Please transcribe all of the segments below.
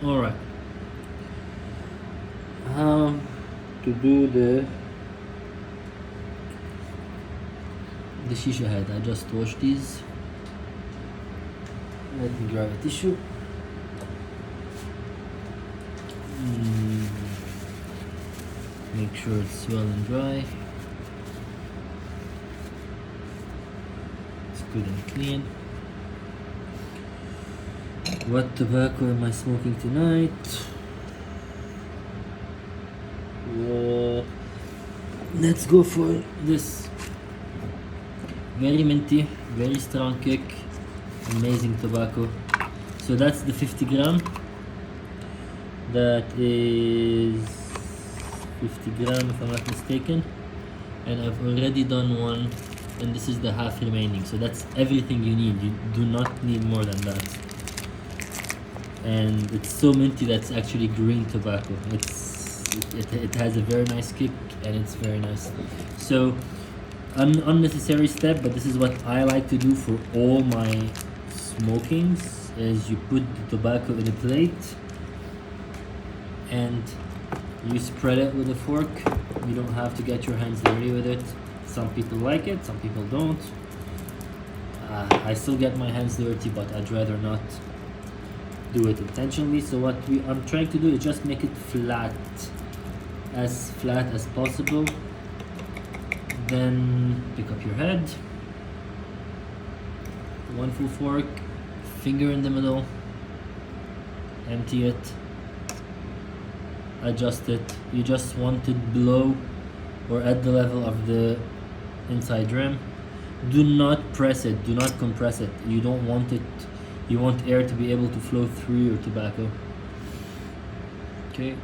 All right. To do the shisha head, I just washed these. Let me grab a tissue. Make sure it's well and dry. It's good and clean. What tobacco am I smoking tonight? Let's go for this very minty, very strong kick, amazing tobacco. So that's the 50 gram. That is 50 gram if I'm not mistaken, and I've already done one, and this is the half remaining. So that's everything you need. You do not need more than that. And it's so minty that's actually green tobacco. It has a very nice kick and it's very nice. So an unnecessary step, but this is what I like to do for all my smokings, is you put the tobacco in a plate and you spread it with a fork. You don't have to get your hands dirty with it. Some people like it, some people don't. I still get my hands dirty, but I'd rather not do it intentionally. So what I'm trying to do is just make it flat as possible. Then pick up your head, one full fork, finger in the middle, empty it, adjust it. You just want it below or at the level of the inside rim. Do not press it, do not compress it. You don't want it, you want air to be able to flow through your tobacco. Okay,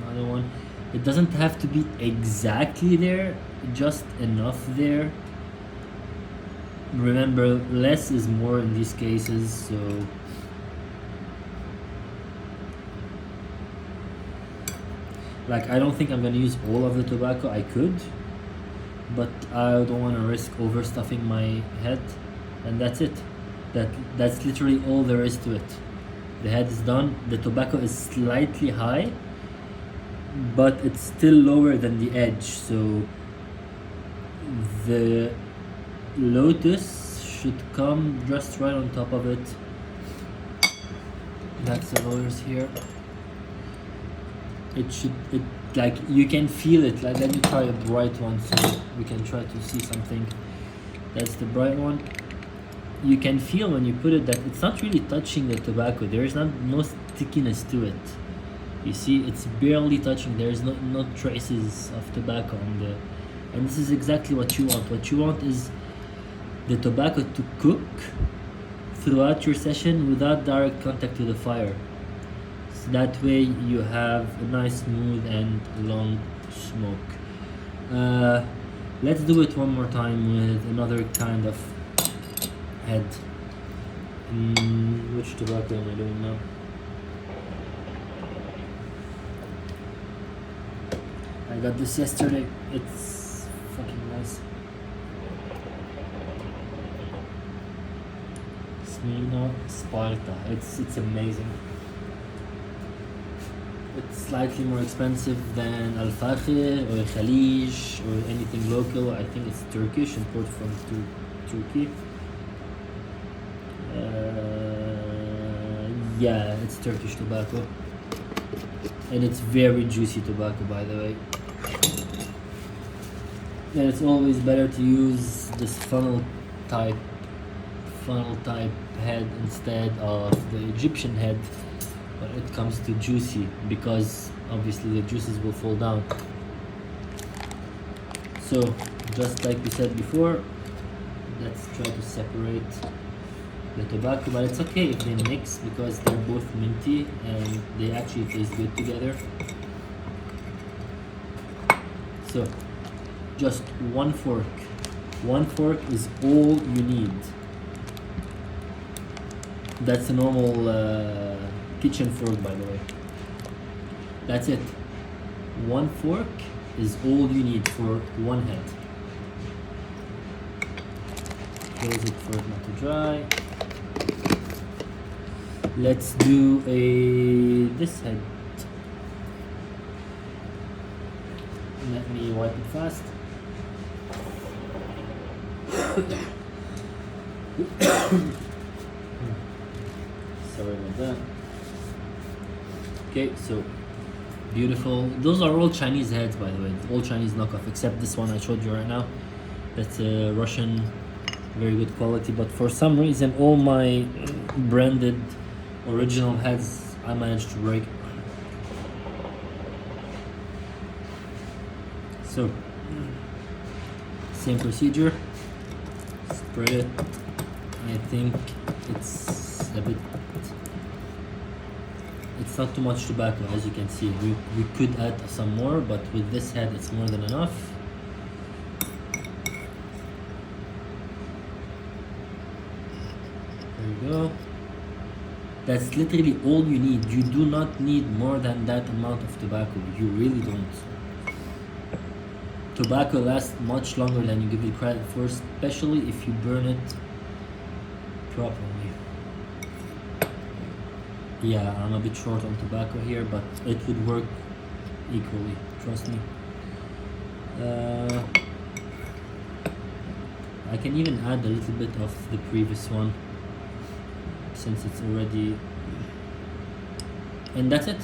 another one. It doesn't have to be exactly there, just enough there. Remember, less is more in these cases, so like I don't think I'm gonna use all of the tobacco. I could, but I don't want to risk overstuffing my head, and that's it. That's literally all there is to it. The head is done. The tobacco is slightly high, but it's still lower than the edge, so the lotus should come just right on top of it. That's the rollers here. It like you can feel it. Like, let me try a bright one so we can try to see something. That's the bright one. You can feel when you put it that it's not really touching the tobacco. There is no stickiness to it. You see, it's barely touching. There's no traces of tobacco on the, and this is exactly what you want. What you want is the tobacco to cook throughout your session without direct contact to the fire. So that way you have a nice, smooth and long smoke. Let's do it one more time with another kind of head. Which tobacco am I doing now? I got this yesterday. It's fucking nice. Smino Sparta. It's amazing. It's slightly more expensive than Al Fakhir or Khalij or anything local. I think it's Turkish, imported from Turkey. Yeah, it's Turkish tobacco. And it's very juicy tobacco, by the way. And it's always better to use this funnel type head instead of the Egyptian head when it comes to juicy, because obviously the juices will fall down. So just like we said before, let's try to separate the tobacco, but it's okay if they mix because they're both minty and they actually taste good together. So just one fork is all you need. That's a normal kitchen fork, by the way. That's it. One fork is all you need for one head. Close it for it not to dry. Let's do this head. Let me wipe it fast. Sorry about that. Okay, so beautiful. Those are all Chinese heads, by the way. All Chinese knockoff, except this one I showed you right now. That's a Russian, very good quality. But for some reason, all my branded original heads I managed to break. So, same procedure. Spread it. I think it's a bit. It's not too much tobacco, as you can see. We could add some more, but with this head, it's more than enough. There you go. That's literally all you need. You do not need more than that amount of tobacco. You really don't. Tobacco lasts much longer than you give it credit for, especially if you burn it properly. Yeah, I'm a bit short on tobacco here, but it would work equally, trust me. I can even add a little bit of the previous one, since it's already... And that's it.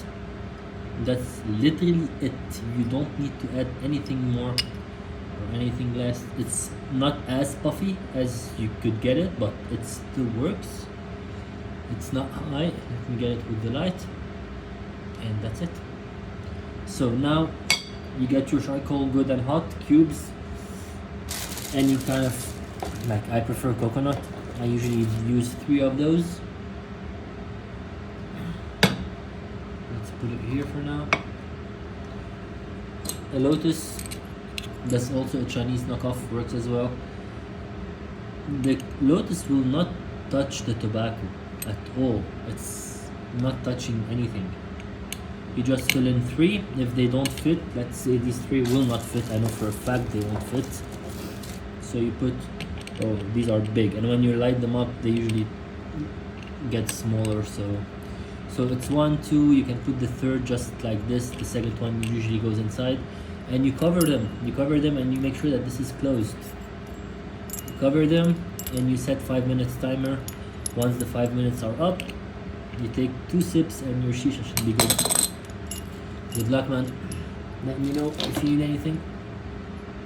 That's literally it. You don't need to add anything more or anything less. It's not as puffy as you could get it, but it still works. It's not high. Let me get it with the light. And that's it. So now you get your charcoal good and hot, cubes. Any kind of, like, I prefer coconut. I usually use 3 of those. Let's put it here for now. A lotus, that's also a Chinese knockoff, works as well. The lotus will not touch the tobacco at all. It's not touching anything. You just fill in 3. If they don't fit, let's say these 3 will not fit, I know for a fact they won't fit. So you put, oh, these are big, and when you light them up they usually get smaller. So it's 1, 2, you can put the third just like this, the second one usually goes inside, and you cover them and you make sure that this is closed. You cover them and you set 5 minutes timer. Once the 5 minutes are up, you take 2 sips and your shisha should be good. Good luck, man. Let me know if you need anything.